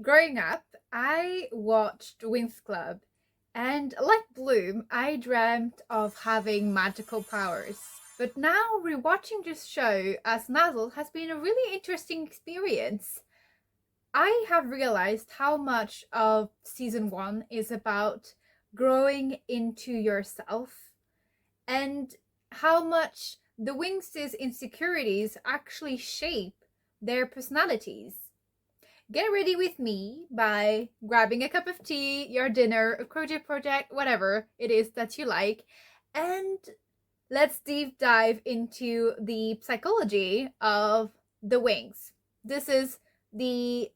Growing up, I watched Winx Club, and like Bloom, I dreamt of having magical powers. But now, rewatching this show as an adult has been a really interesting experience. I have realized how much of season one is about growing into yourself and how much the Winx's insecurities actually shape their personalities. Get ready with me by grabbing a cup of tea, your dinner, a crochet project, whatever it is that you like, and let's deep dive into the psychology of the Winx. This is the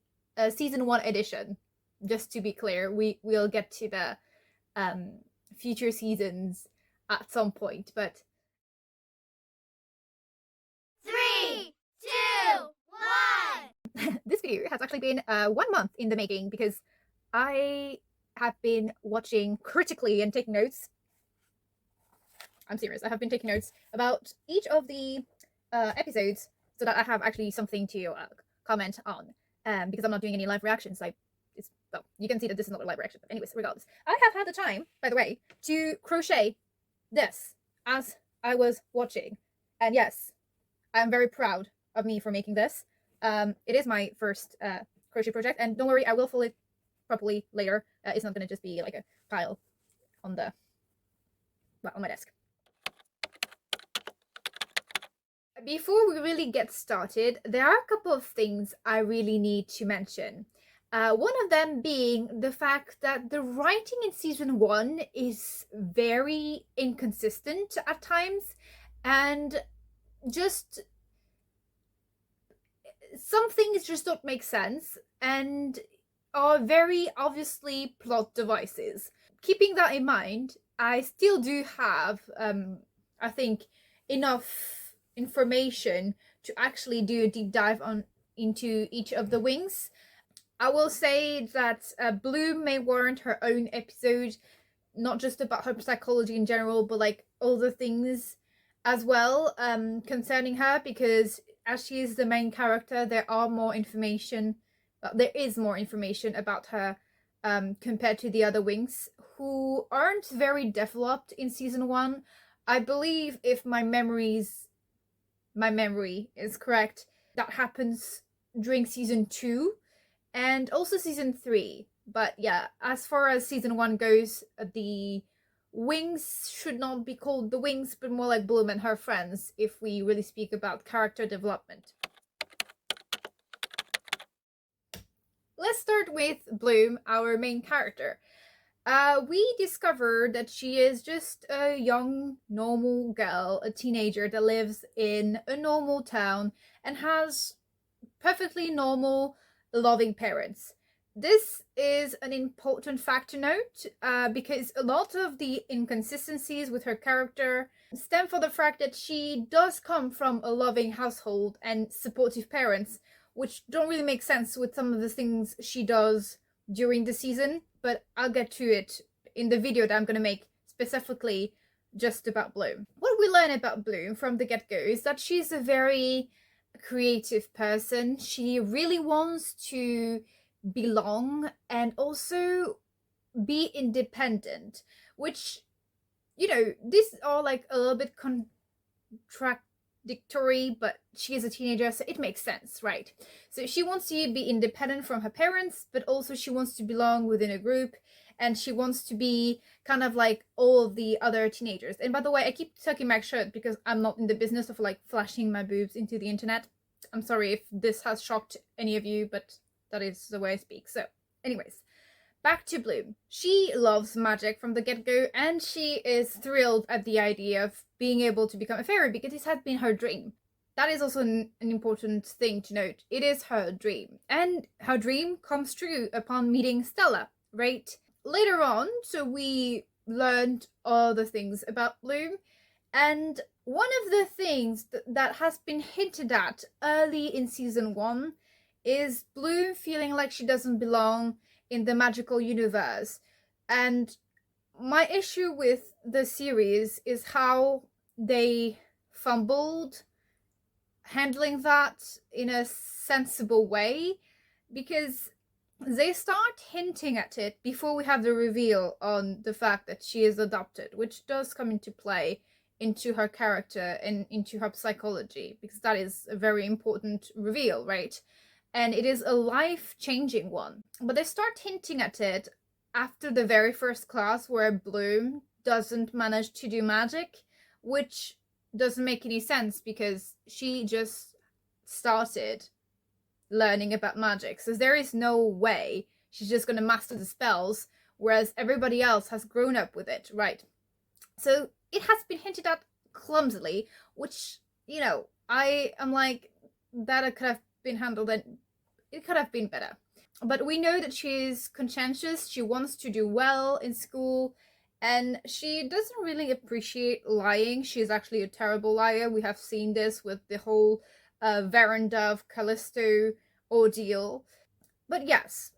season one edition. Just to be clear, we'll get to the um, future seasons at some point, but Three, two, one. this video has actually been 1 month in the making because I have been watching critically and taking notes. I'm serious. I have been taking notes about each of the episodes so that I have actually something to comment on. Because I'm not doing any live reactions. Well, you can see that this is not a live reaction. But anyways, regardless, I have had the time, by the way, to crochet this as I was watching, and yes, I'm very proud of me for making this. It is my first crochet project, and don't worry, I will fold it properly later. It's not going to just be like a pile on the on my desk. Before we really get started, there are a couple of things I really need to mention. One of them being the fact that the writing in season one is very inconsistent at times, and just some things just don't make sense and are very obviously plot devices. Keeping that in mind, I still do have, I think, enough information to actually do a deep dive on into each of the Winx. I will say that Bloom may warrant her own episode, not just about her psychology in general, but like all the things as well concerning her, because as she is the main character, there is more information about her compared to the other Winx, who aren't very developed in season one. I believe, if my memory is correct, that happens during season two and also season three. But yeah, as far as season one goes, the Winx should not be called the Winx, but more like Bloom and her friends, if we really speak about character development. Let's start with Bloom, our main character. We discover that she is just a young, normal girl, a teenager that lives in a normal town and has perfectly normal, loving parents. This is an important fact to note because a lot of the inconsistencies with her character stem from the fact that she does come from a loving household and supportive parents, which don't really make sense with some of the things she does during the season, but I'll get to it in the video that I'm going to make specifically just about Bloom. What we learn about Bloom from the get-go is that she's a very creative person. She really wants to belong and also be independent, which, these are like a little bit contradictory, but she is a teenager, so it makes sense, right? So she wants to be independent from her parents, but also she wants to belong within a group, and she wants to be kind of like all of the other teenagers. And by the way, I keep tucking my shirt because I'm not in the business of like flashing my boobs into the internet. I'm sorry if this has shocked any of you, but that is the way I speak. So anyways, back to Bloom. She loves magic from the get-go, and she is thrilled at the idea of being able to become a fairy because it has been her dream. That is also an important thing to note. It is her dream, and her dream comes true upon meeting Stella, right? Later on, so we learned other things about Bloom, and one of the things that has been hinted at early in season one is Bloom feeling like she doesn't belong in the magical universe. And my issue with the series is how they fumbled handling that in a sensible way, because they start hinting at it before we have the reveal on the fact that she is adopted, which does come into play into her character and into her psychology, because that is a very important reveal, right? And it is a life-changing one. But they start hinting at it after the very first class, where Bloom doesn't manage to do magic, which doesn't make any sense because she just started learning about magic. So there is no way she's just going to master the spells, whereas everybody else has grown up with it, right? So it has been hinted at clumsily, which, you know, I am like, that could have been handled and it could have been better. But we know that she's conscientious, she wants to do well in school, and she doesn't really appreciate lying. She's actually a terrible liar. We have seen this with the whole Veranda of Callisto ordeal. But yes,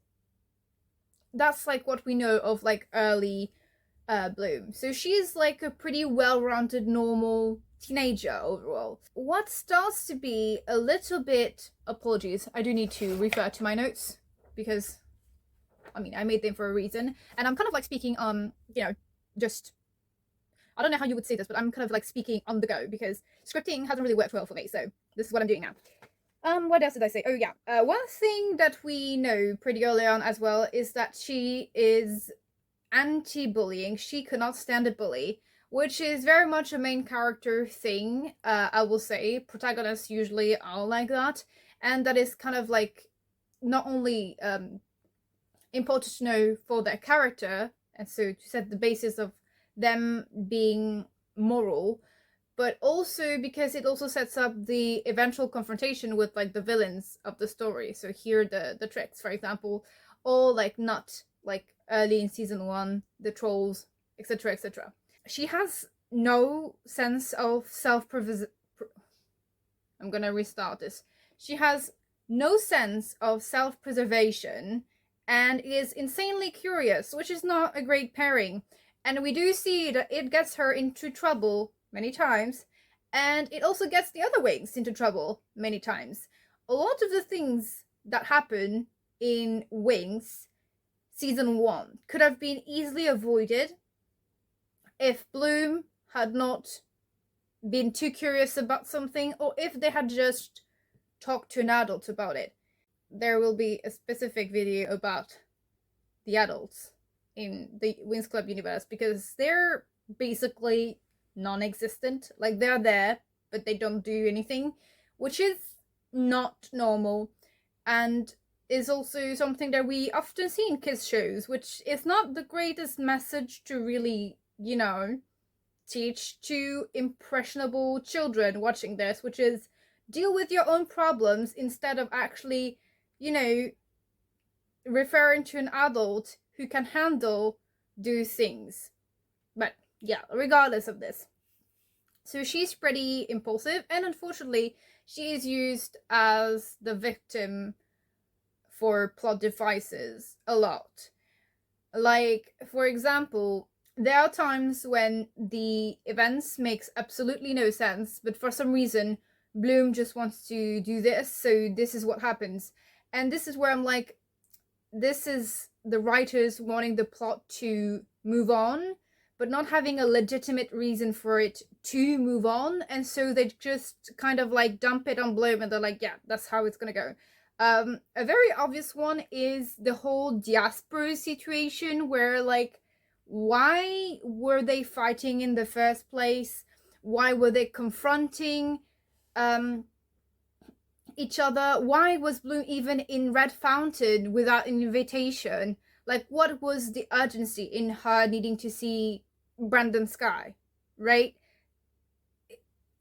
that's like what we know of like early Bloom. So she's like a pretty well-rounded, normal teenager overall. What starts to be a little bit, apologies, I do need to refer to my notes because I mean I made them for a reason, and I'm kind of like speaking you know, just, I don't know how you would say this, but I'm kind of like speaking on the go because scripting hasn't really worked well for me, so this is what I'm doing now. What else did I say? Oh yeah, one thing that we know pretty early on as well is that she is anti-bullying. She cannot stand a bully, which is very much a main character thing. I will say protagonists usually are like that, and that is kind of like not only important to know for their character, and so to set the basis of them being moral, but also because it also sets up the eventual confrontation with like the villains of the story. So here the tricks, for example, all like not like early in season 1, the trolls, etc., etc. She has no sense of I'm gonna restart this. She has no sense of self-preservation and is insanely curious, which is not a great pairing. And we do see that it gets her into trouble many times, and it also gets the other Winx into trouble many times. A lot of the things that happen in Winx season 1 could have been easily avoided if Bloom had not been too curious about something, or if they had just talked to an adult about it. There will be a specific video about the adults in the Winx Club universe because they're basically non-existent. Like, they're there, but they don't do anything, which is not normal, and is also something that we often see in kids shows, which is not the greatest message to really, you know, teach to impressionable children watching this, which is deal with your own problems instead of actually, you know, referring to an adult who can handle those things. But yeah, regardless of this. So she's pretty impulsive, and unfortunately, she is used as the victim for plot devices a lot. Like, for example, there are times when the events makes absolutely no sense, but for some reason, Bloom just wants to do this, so this is what happens. And this is where I'm like, this is the writers wanting the plot to move on, but not having a legitimate reason for it to move on, and so they just kind of like dump it on Bloom, and they're like, yeah, that's how it's gonna go. A very obvious one is the whole diaspora situation, where like, why were they fighting in the first place? Why were they confronting each other? Why was Bloom even in Red Fountain without an invitation? Like, what was the urgency in her needing to see Brandon Sky, right?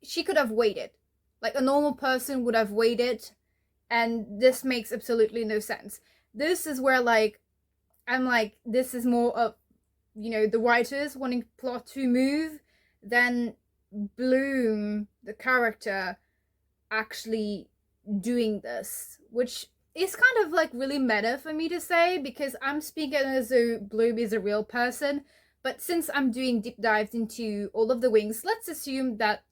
She could have waited. Like, a normal person would have waited, and this makes absolutely no sense. This is where, like, I'm like, this is more of, you know, the writers wanting plot to move than Bloom, the character, actually doing this, which is kind of like really meta for me to say, because I'm speaking as though Bloom is a real person, but since I'm doing deep dives into all of the Winx, let's assume that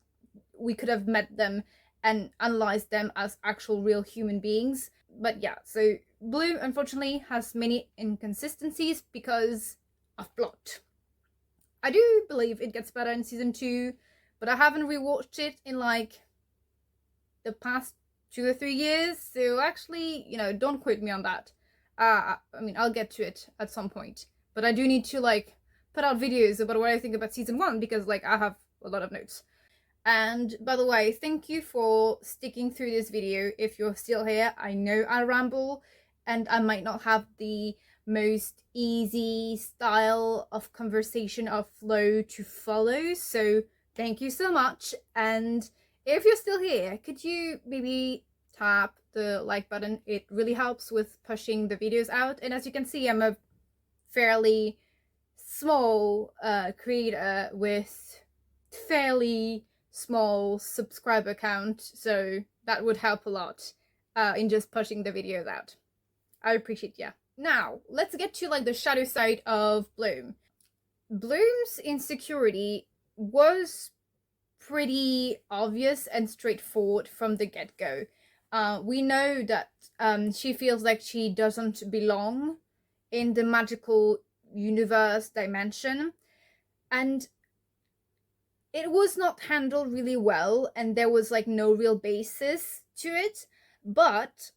we could have met them and analyzed them as actual real human beings. But yeah, so Bloom, unfortunately, has many inconsistencies because of plot. I do believe it gets better in season 2, but I haven't rewatched it in like the past 2 or 3 years, so actually, don't quote me on that. I mean, I'll get to it at some point, but I do need to like put out videos about what I think about season 1 because like I have a lot of notes. And by the way, thank you for sticking through this video. If you're still here, I know I ramble and I might not have the most easy style of conversation or flow to follow, so thank you so much. And if you're still here, could you maybe tap the like button? It really helps with pushing the videos out. And as you can see, I'm a fairly small creator with fairly small subscriber count, so that would help a lot in just pushing the videos out. I appreciate ya. Now, let's get to like the shadow side of Bloom. Bloom's insecurity was pretty obvious and straightforward from the get-go. We know that she feels like she doesn't belong in the magical universe dimension, and it was not handled really well, and there was like no real basis to it. But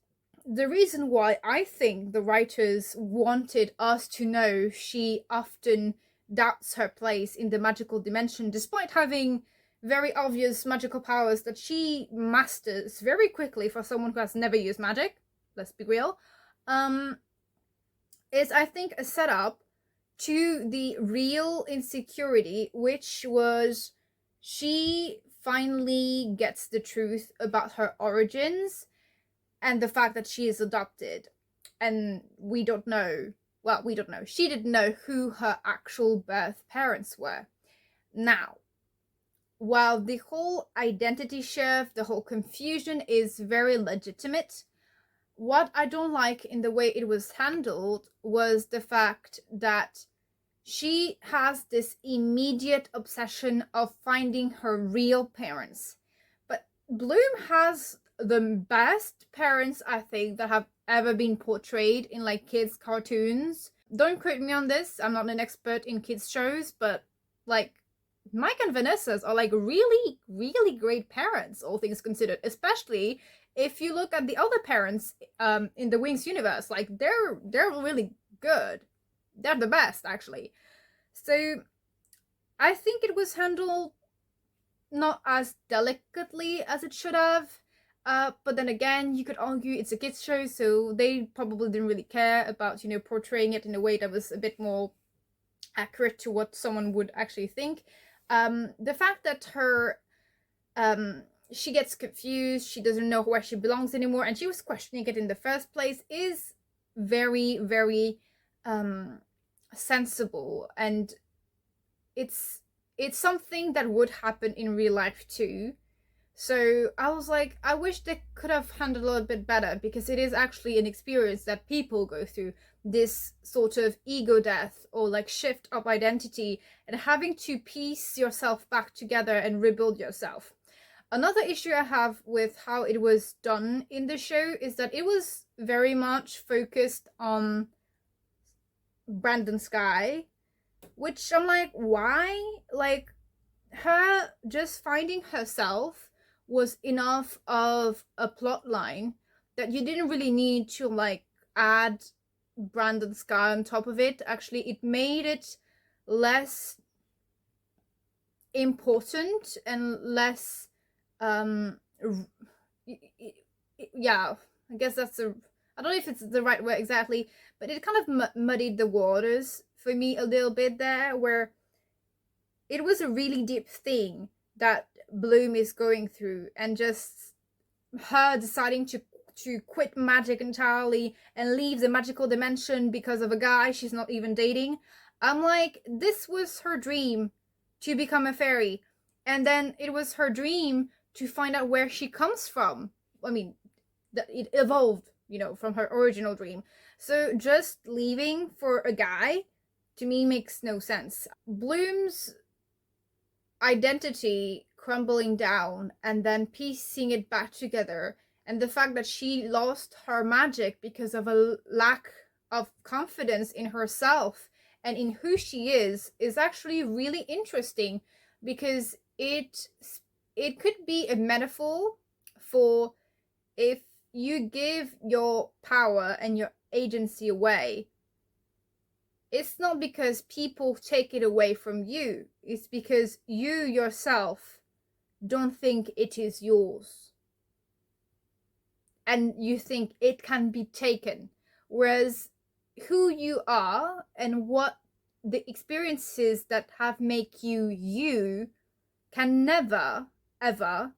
the reason why I think the writers wanted us to know she often doubts her place in the magical dimension, despite having very obvious magical powers that she masters very quickly for someone who has never used magic, let's be real, is I think a setup to the real insecurity, which was she finally gets the truth about her origins and the fact that she is adopted. And we don't know, she didn't know who her actual birth parents were. Now, while the whole identity shift, the whole confusion is very legitimate, what I don't like in the way it was handled was the fact that she has this immediate obsession of finding her real parents. But Bloom has the best parents, I think, that have ever been portrayed in like kids' cartoons. Don't quote me on this, I'm not an expert in kids' shows, but like Mike and Vanessa's are like really, really great parents, all things considered, especially if you look at the other parents in the Winx universe. Like they're really good. They're the best, actually. So I think it was handled not as delicately as it should have. But then again, you could argue it's a kids show, so they probably didn't really care about, portraying it in a way that was a bit more accurate to what someone would actually think. The fact that her she gets confused, she doesn't know where she belongs anymore, and she was questioning it in the first place is very, very sensible, and it's something that would happen in real life too. So I was like, I wish they could have handled it a little bit better, because it is actually an experience that people go through, this sort of ego death or like shift of identity and having to piece yourself back together and rebuild yourself. Another issue I have with how it was done in the show is that it was very much focused on Brandon Sky, which I'm like, why? Like, her just finding herself was enough of a plot line that you didn't really need to like add Brandon Sky on top of it. Actually, it made it less important and less yeah, I guess that's a, I don't know if it's the right word exactly, but it kind of muddied the waters for me a little bit there, where it was a really deep thing that Bloom is going through, and just her deciding to quit magic entirely and leave the magical dimension because of a guy she's not even dating. I'm like, this was her dream, to become a fairy, and then it was her dream to find out where she comes from. I mean, it evolved, from her original dream. So just leaving for a guy, to me, makes no sense. Bloom's identity crumbling down and then piecing it back together And the fact that she lost her magic because of a lack of confidence in herself and in who she is actually really interesting, because it could be a metaphor for if you give your power and your agency away, it's not because people take it away from you, it's because you yourself don't think it is yours. And you think it can be taken. Whereas who you are and what the experiences that have make you you can never, ever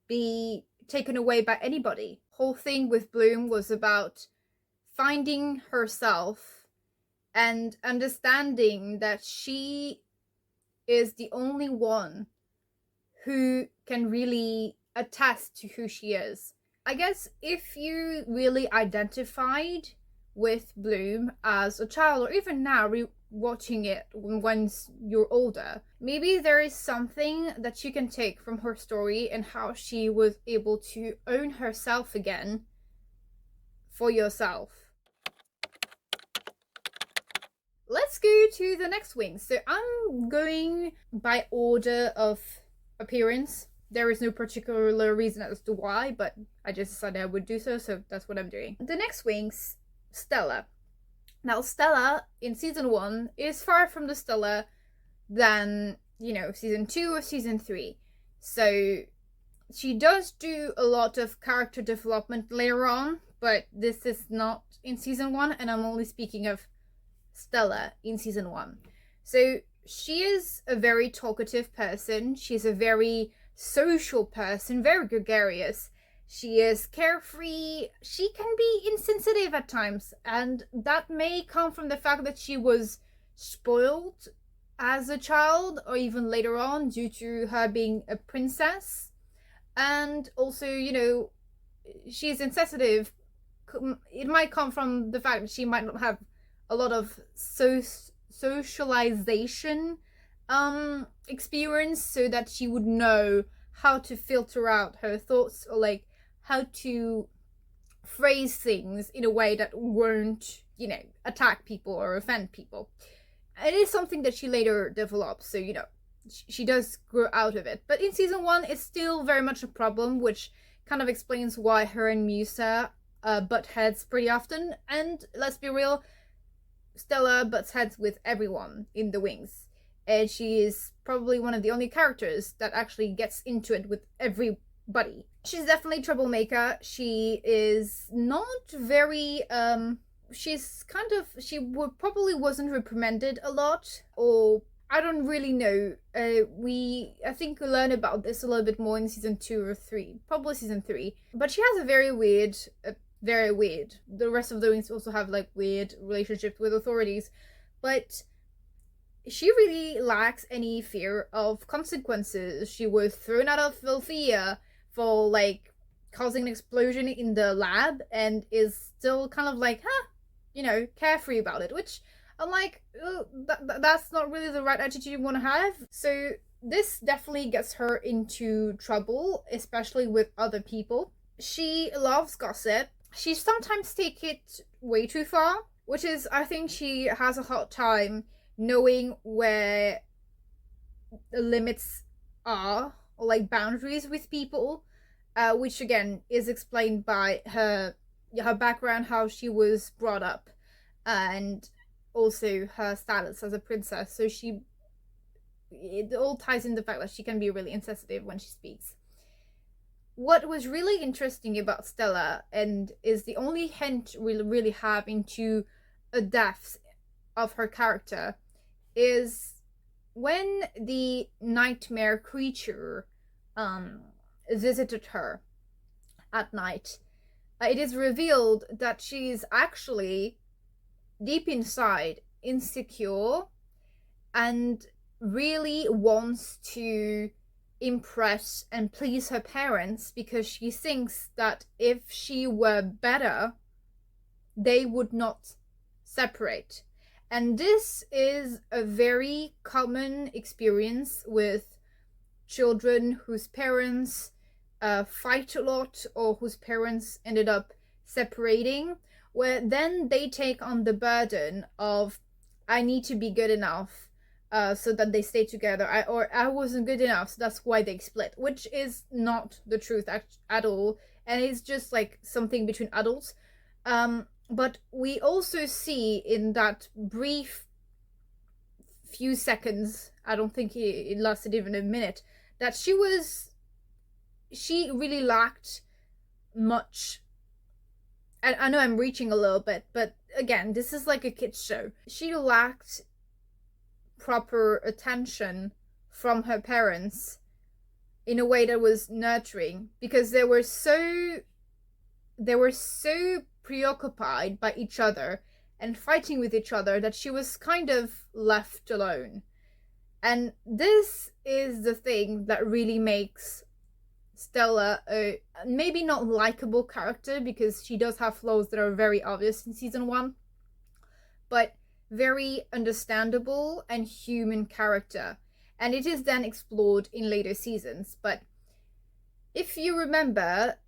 be taken away by anybody. Whole thing with Bloom was about finding herself and understanding that she is the only one who can really attest to who she is. I guess if you really identified with Bloom as a child, or even now watching it once you're older, maybe there is something that you can take from her story and how she was able to own herself again for yourself. Let's go to the next Winx. So I'm going by order of appearance. There is no particular reason as to why, but I just decided I would do so that's what I'm doing. The next Winx, Stella. Now, Stella in season 1 is far from the Stella than, season 2 or season 3. So she does do a lot of character development later on, but this is not in season 1, and I'm only speaking of Stella in season 1. So she is a very talkative person. She's a very social person, very gregarious. She is carefree. She can be insensitive at times, and that may come from the fact that she was spoiled as a child, or even later on due to her being a princess. And also, she's insensitive. It might come from the fact that she might not have a lot of socialization experience, so that she would know how to filter out her thoughts, or like how to phrase things in a way that won't, attack people or offend people. It is something that she later develops, so she does grow out of it. But in season 1, it's still very much a problem, which kind of explains why her and Musa butt heads pretty often. And let's be real, Stella butts heads with everyone in the Winx, and she is probably one of the only characters that actually gets into it with everybody. She's definitely a troublemaker. She is not very she probably wasn't reprimanded a lot, or I don't really know. I think we learn about this a little bit more in season 2 or 3, probably season 3. But she has a very weird. The rest of the Winx also have like weird relationships with authorities, but she really lacks any fear of consequences. She was thrown out of Velthea for like causing an explosion in the lab, and is still kind of like, carefree about it, which I'm like, that's not really the right attitude you want to have. So this definitely gets her into trouble, especially with other people. She loves gossip. She sometimes takes it way too far, which is, I think she has a hard time knowing where the limits are, or like boundaries with people, which again is explained by her background, how she was brought up, and also her status as a princess. So it all ties in the fact that she can be really insensitive when she speaks. What was really interesting about Stella, and is the only hint we really have into a depth of her character, is when the nightmare creature visited her at night. It is revealed that she is actually deep inside insecure and really wants to impress and please her parents, because she thinks that if she were better, they would not separate. And this is a very common experience with children whose parents fight a lot or whose parents ended up separating, where then they take on the burden of, I need to be good enough so that they stay together, I wasn't good enough, so that's why they split, which is not the truth at all, and it's just like something between adults. But we also see in that brief few seconds, I don't think it lasted even a minute, that she really lacked much. And I know I'm reaching a little bit, but again, this is like a kids show. She lacked proper attention from her parents in a way that was nurturing, because they were so preoccupied by each other and fighting with each other that she was kind of left alone. And this is the thing that really makes Stella a maybe not likable character, because she does have flaws that are very obvious in season 1, but very understandable and human character. And it is then explored in later seasons. But if you remember,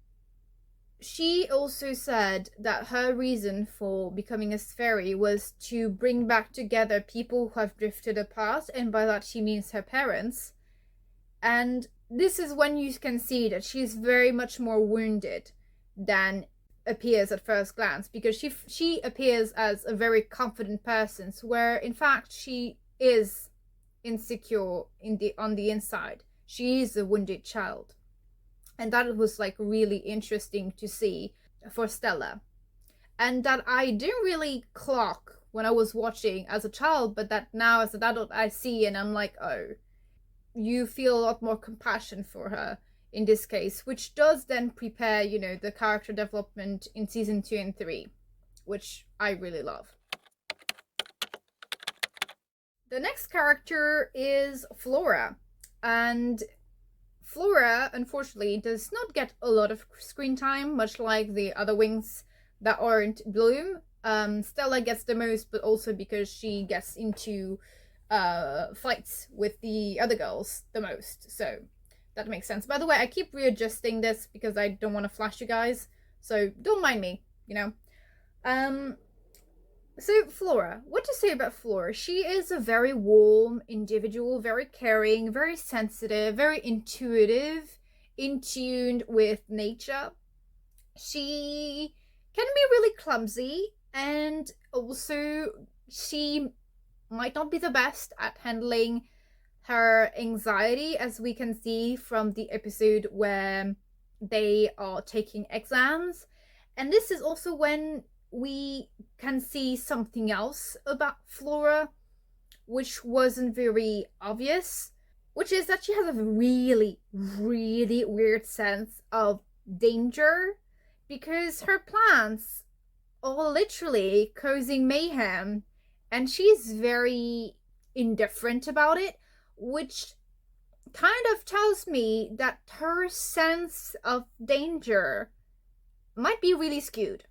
she also said that her reason for becoming a fairy was to bring back together people who have drifted apart, and by that she means her parents. And this is when you can see that she's very much more wounded than appears at first glance, because she appears as a very confident person, where in fact she is insecure on the inside. She is a wounded child. And that was like really interesting to see for Stella, and that I didn't really clock when I was watching as a child, but that now as an adult I see, and I'm like, oh, you feel a lot more compassion for her in this case, which does then prepare, you know, the character development in season 2 and 3, which I really love. The next character is Flora, and Flora, unfortunately, does not get a lot of screen time, much like the other Winx that aren't Bloom. Stella gets the most, but also because she gets into fights with the other girls the most, so that makes sense. By the way, I keep readjusting this because I don't want to flash you guys, so don't mind me, you know. So Flora, what to say about Flora? She is a very warm individual, very caring, very sensitive, very intuitive, in tune with nature. She can be really clumsy, and also she might not be the best at handling her anxiety, as we can see from the episode where they are taking exams. And this is also when we can see something else about Flora, which wasn't very obvious, which is that she has a really, really weird sense of danger, because her plants are literally causing mayhem, and she's very indifferent about it, which kind of tells me that her sense of danger might be really skewed.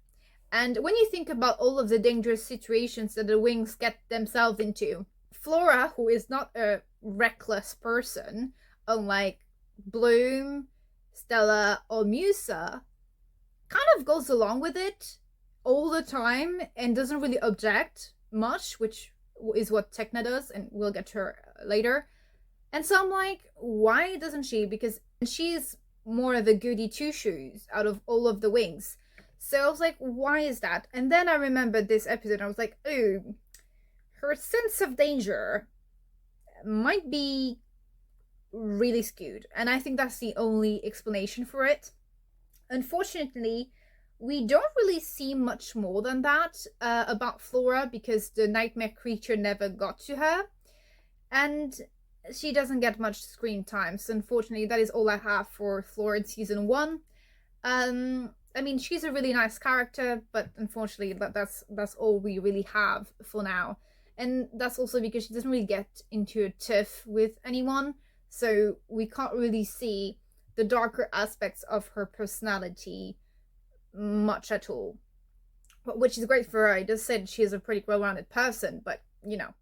And when you think about all of the dangerous situations that the Winx get themselves into, Flora, who is not a reckless person, unlike Bloom, Stella, or Musa, kind of goes along with it all the time and doesn't really object much, which is what Tecna does, and we'll get to her later. And so I'm like, why doesn't she? Because she's more of the goody two-shoes out of all of the Winx. So I was like, why is that? And then I remembered this episode, and I was like, oh, her sense of danger might be really skewed. And I think that's the only explanation for it. Unfortunately, we don't really see much more than that about Flora, because the nightmare creature never got to her. And she doesn't get much screen time. So unfortunately, that is all I have for Flora in season 1. I mean, she's a really nice character, but unfortunately that's all we really have for now. And that's also because she doesn't really get into a tiff with anyone, so we can't really see the darker aspects of her personality much at all. Which is great for her. I just said she's a pretty well-rounded person, but you know.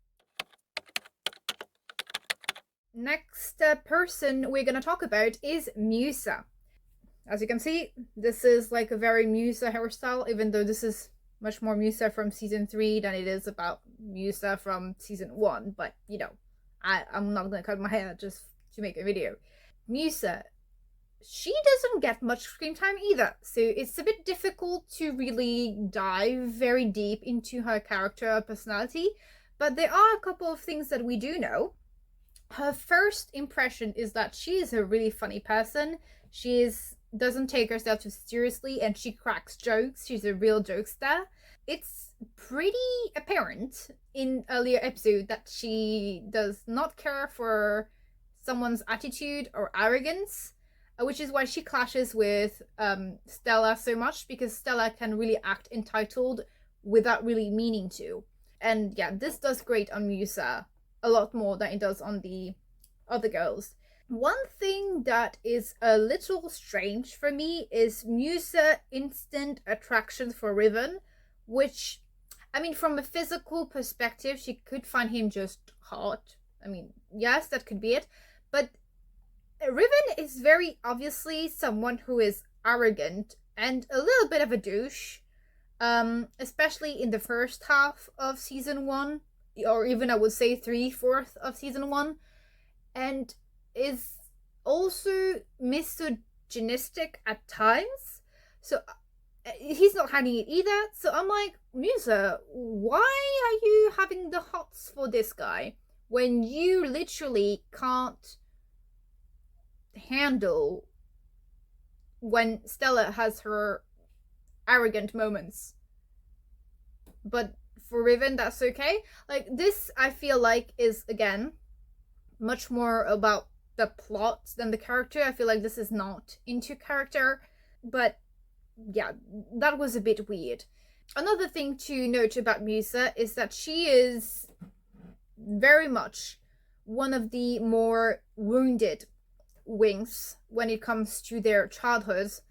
Next person we're gonna talk about is Musa. as you can see, this is like a very Musa hairstyle, even though this is much more Musa from season 3 than it is about Musa from season 1. But, you know, I'm not gonna cut my hair just to make a video. Musa, she doesn't get much screen time either, so it's a bit difficult to really dive very deep into her character or personality, but there are a couple of things that we do know. Her first impression is that she is a really funny person. Doesn't take herself too seriously, and she cracks jokes. She's a real jokester. It's pretty apparent in earlier episode that she does not care for someone's attitude or arrogance, which is why she clashes with Stella so much, because Stella can really act entitled without really meaning to. And yeah, this does great on Musa a lot more than it does on the other girls. One thing that is a little strange for me is Musa instant attraction for Riven, which, I mean, from a physical perspective, she could find him just hot. I mean, yes, that could be it, but Riven is very obviously someone who is arrogant and a little bit of a douche, especially in the first half of season 1, or even I would say 3/4 of season 1, and is also misogynistic at times. So he's not hiding it either. So I'm like, Musa, why are you having the hots for this guy when you literally can't handle when Stella has her arrogant moments? But for Riven, that's okay. Like, this, I feel like, is, again, much more about the plot than the character. I feel like this is not into character, but yeah, that was a bit weird. Another thing to note about Musa is that she is very much one of the more wounded Winx when it comes to their childhoods,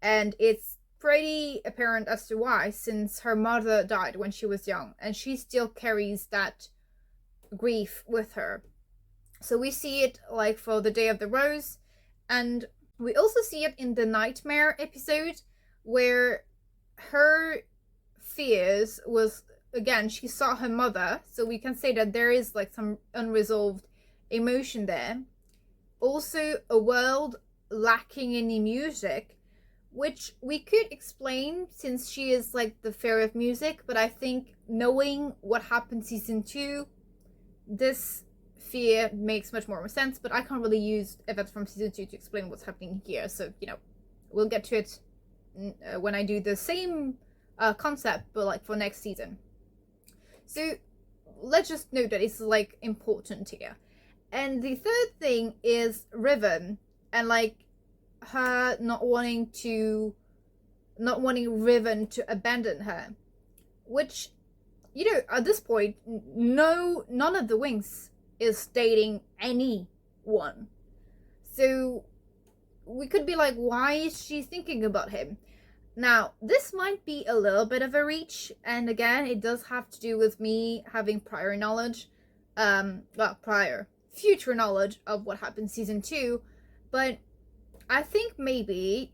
and it's pretty apparent as to why, since her mother died when she was young, and she still carries that grief with her. So we see it like for the Day of the Rose, and we also see it in the Nightmare episode, where her fears was, again, she saw her mother, so we can say that there is like some unresolved emotion there. Also, a world lacking any music, which we could explain since she is like the fairy of music, but I think knowing what happened season 2, this fear makes much more sense, but I can't really use events from season 2 to explain what's happening here, so, you know, we'll get to it when I do the same concept, but like for next season. So let's just note that it's like important here. And the third thing is Riven, and like her not wanting Riven to abandon her, which, you know, at this point, none of the Winx is dating anyone. So we could be like, why is she thinking about him? Now, this might be a little bit of a reach, and again, it does have to do with me having prior knowledge, future knowledge of what happened season 2, but I think maybe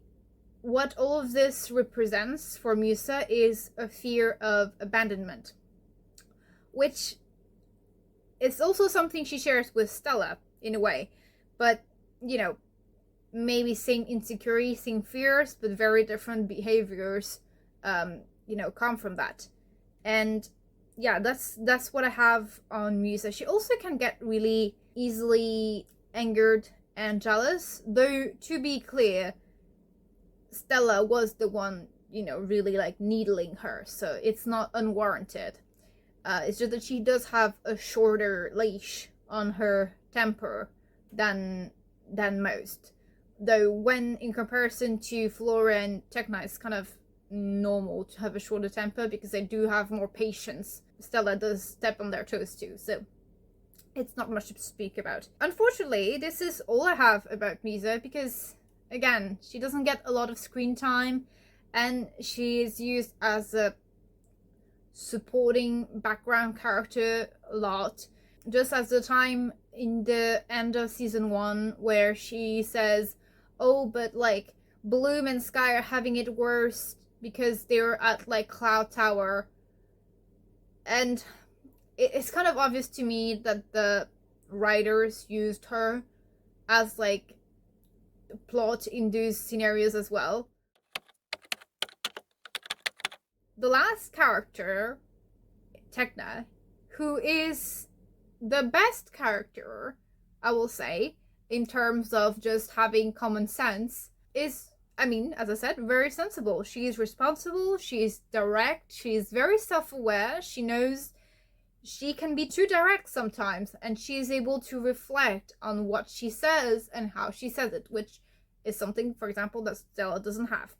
what all of this represents for Musa is a fear of abandonment, which is also something she shares with Stella in a way, but, you know, maybe same insecurity, same fears, but very different behaviors, you know, come from that. And yeah, that's what I have on Musa. She also can get really easily angered and jealous, though to be clear, Stella was the one, you know, really like needling her, so it's not unwarranted. It's just that she does have a shorter leash on her temper than most. Though when in comparison to Flora and Tecna, it's kind of normal to have a shorter temper because they do have more patience. Stella does step on their toes too, so it's not much to speak about. Unfortunately, this is all I have about Musa because, again, she doesn't get a lot of screen time and she is used as a supporting background character a lot. Just as the time in the end of season 1 where she says, oh, but like, Bloom and Sky are having it worse because they're at like Cloud Tower, and it's kind of obvious to me that the writers used her as like plot induced scenarios as well. The last character, Tecna, who is the best character, I will say, in terms of just having common sense, is, I mean, as I said, very sensible. She's responsible, she's direct, she's very self-aware, she knows she can be too direct sometimes, and she is able to reflect on what she says and how she says it, which is something, for example, that Stella doesn't have.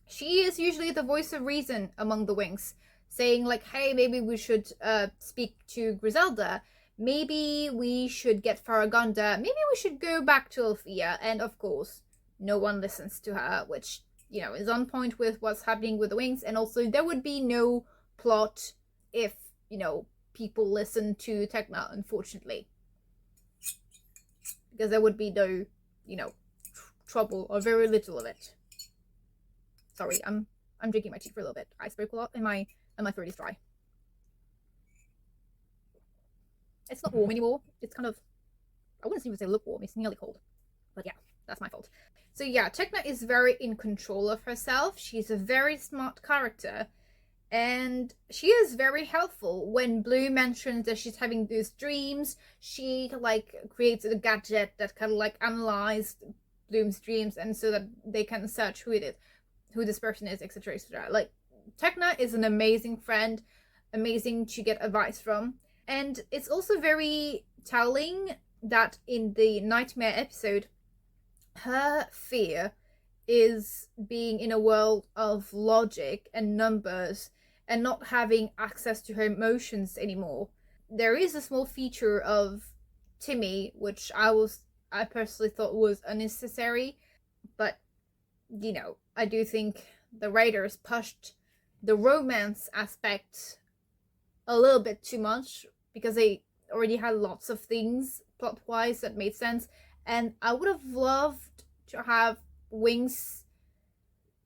She is usually the voice of reason among the Winx, saying like, hey, maybe we should speak to Griselda, maybe we should get Farragonda, maybe we should go back to Althea, and of course, no one listens to her, which, you know, is on point with what's happening with the Winx, and also there would be no plot if, you know, people listen to Tecna, unfortunately. Because there would be no, you know, trouble, or very little of it. Sorry, I'm drinking my tea for a little bit. I spoke a lot and my throat is dry. It's not warm anymore. It's kind of, I wouldn't even say lukewarm, it's nearly cold. But yeah, that's my fault. So yeah, Tecna is very in control of herself. She's a very smart character. And she is very helpful. When Blue mentions that she's having these dreams, she like creates a gadget that can like analyze Bloom's dreams, and so that they can search who it is, who this person is, etc., etc. Like, Tecna is an amazing friend, amazing to get advice from. And it's also very telling that in the Nightmare episode, her fear is being in a world of logic and numbers and not having access to her emotions anymore. There is a small feature of Timmy, which I personally thought was unnecessary, but, you know, I do think the writers pushed the romance aspect a little bit too much, because they already had lots of things plot-wise that made sense, and I would have loved to have Winx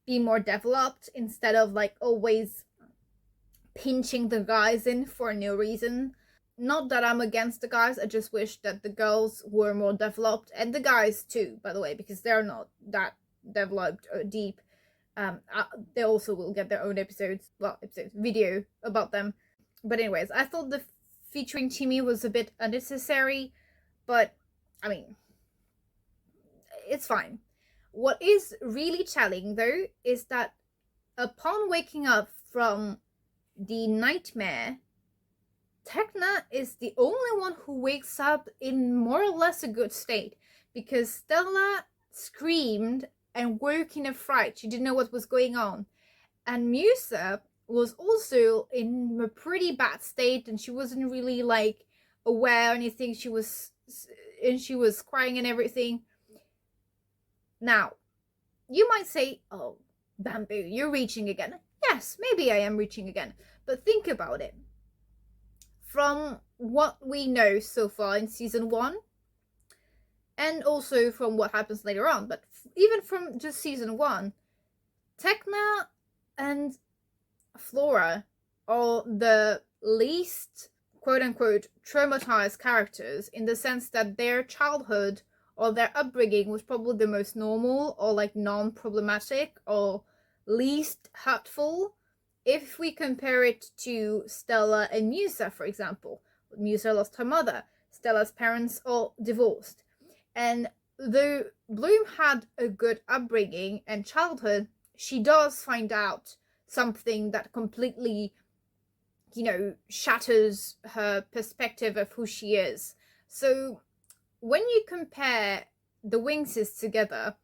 be more developed instead of like always pinching the guys in for no reason. Not that I'm against the guys, I just wish that the girls were more developed, and the guys too, by the way, because they're not that developed or deep. They also will get their own video about them. But anyways, I thought the featuring Timmy was a bit unnecessary, but I mean, it's fine. What is really telling, though, is that upon waking up from the nightmare, Tecna is the only one who wakes up in more or less a good state, because Stella screamed and woke in a fright. She didn't know what was going on. And Musa was also in a pretty bad state, and she wasn't really like aware or anything. She was crying and everything. Now, you might say, oh, Bamboo, you're reaching again. Yes, maybe I am reaching again. But think about it. From what we know so far in season 1, and also from what happens later on, but even from just season 1, Tecna and Flora are the least, quote-unquote, traumatized characters, in the sense that their childhood or their upbringing was probably the most normal, or like non-problematic, or least hurtful, if we compare it to Stella and Musa, for example. Musa lost her mother, Stella's parents are divorced. And though Bloom had a good upbringing and childhood, she does find out something that completely, you know, shatters her perspective of who she is. So when you compare the Winxes together,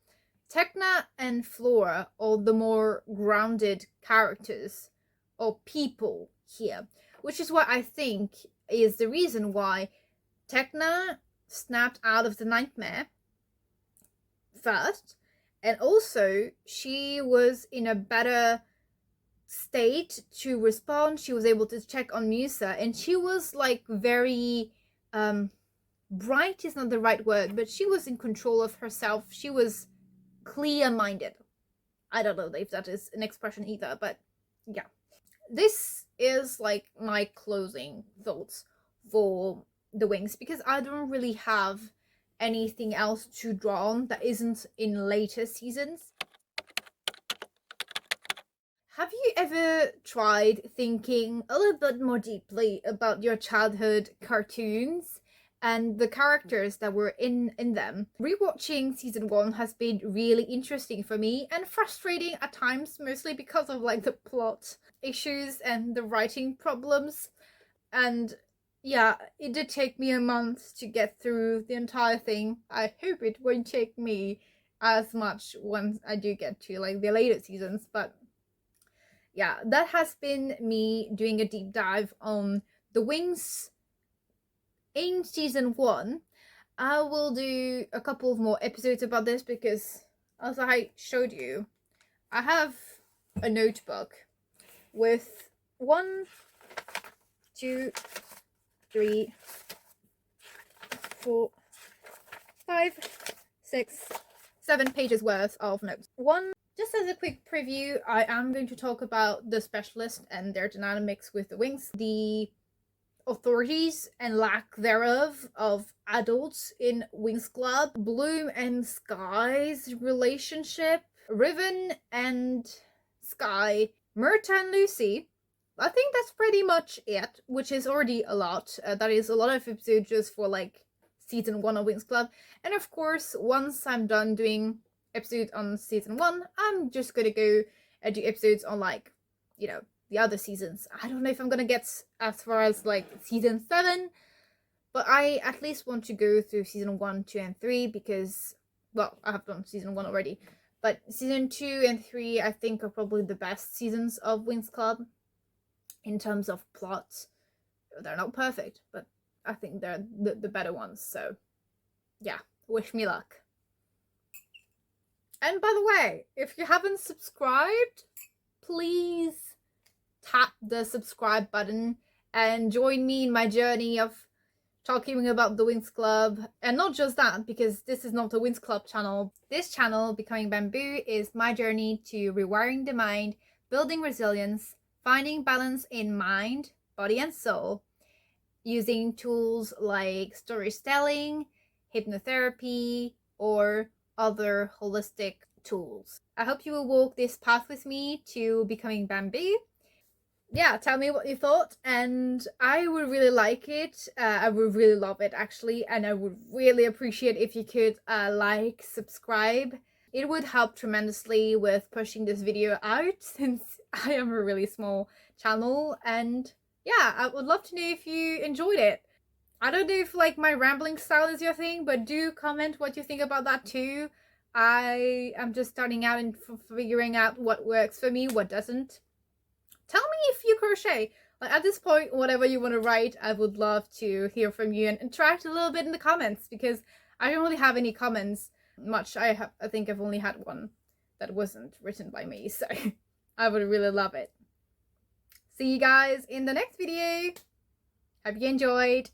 Tecna and Flora are the more grounded characters or people here, which is what I think is the reason why Tecna snapped out of the nightmare first, and also she was in a better state to respond. She was able to check on Musa, and she was like very bright is not the right word, but she was in control of herself. She was clear-minded. I don't know if that is an expression either, but yeah. This is like my closing thoughts for the Winx, because I don't really have anything else to draw on that isn't in later seasons. Have you ever tried thinking a little bit more deeply about your childhood cartoons and the characters that were in them? Rewatching season 1 has been really interesting for me and frustrating at times, mostly because of like the plot issues and the writing problems. And yeah, it did take me a month to get through the entire thing. I hope it won't take me as much once I do get to like the later seasons, but yeah, that has been me doing a deep dive on the Winx in season 1. I will do a couple of more episodes about this because, as I showed you, I have a notebook with 1, 2, 3, 4, 5, 6, 7 pages worth of notes. Just as a quick preview, I am going to talk about the specialist and their dynamics with the Winx, the authorities and lack thereof of adults in Winx Club, Bloom and Sky's relationship, Riven and Sky, Myrta and Lucy. I think that's pretty much it, which is already a lot. That is a lot of episodes just for like season 1 of Winx Club. And of course, once I'm done doing episodes on season 1, I'm just gonna go and do episodes on like, you know, the other seasons. I don't know if I'm gonna get as far as like season 7, but I at least want to go through season 1, 2, and 3 because, well, I have done season 1 already, but season 2 and 3 I think are probably the best seasons of Winx Club in terms of plot. They're not perfect, but I think they're the better ones, so yeah, wish me luck. And by the way, if you haven't subscribed, please tap the subscribe button and join me in my journey of talking about the Winx Club. And not just that, because this is not a Winx Club channel. This channel, Becoming Bamboo, is my journey to rewiring the mind, building resilience, finding balance in mind, body and soul, using tools like storytelling, hypnotherapy, or other holistic tools. I hope you will walk this path with me to becoming Bamboo. Yeah, tell me what you thought, and I would really like it. I would really love it actually, and I would really appreciate if you could like, subscribe. It would help tremendously with pushing this video out since I am a really small channel, and yeah, I would love to know if you enjoyed it. I don't know if like my rambling style is your thing, but do comment what you think about that too. I am just starting out and figuring out what works for me, what doesn't. Tell me if you crochet. Like at this point, whatever you want to write, I would love to hear from you and interact a little bit in the comments because I don't really have any comments much. I think I've only had one that wasn't written by me, so I would really love it. See you guys in the next video. Hope you enjoyed.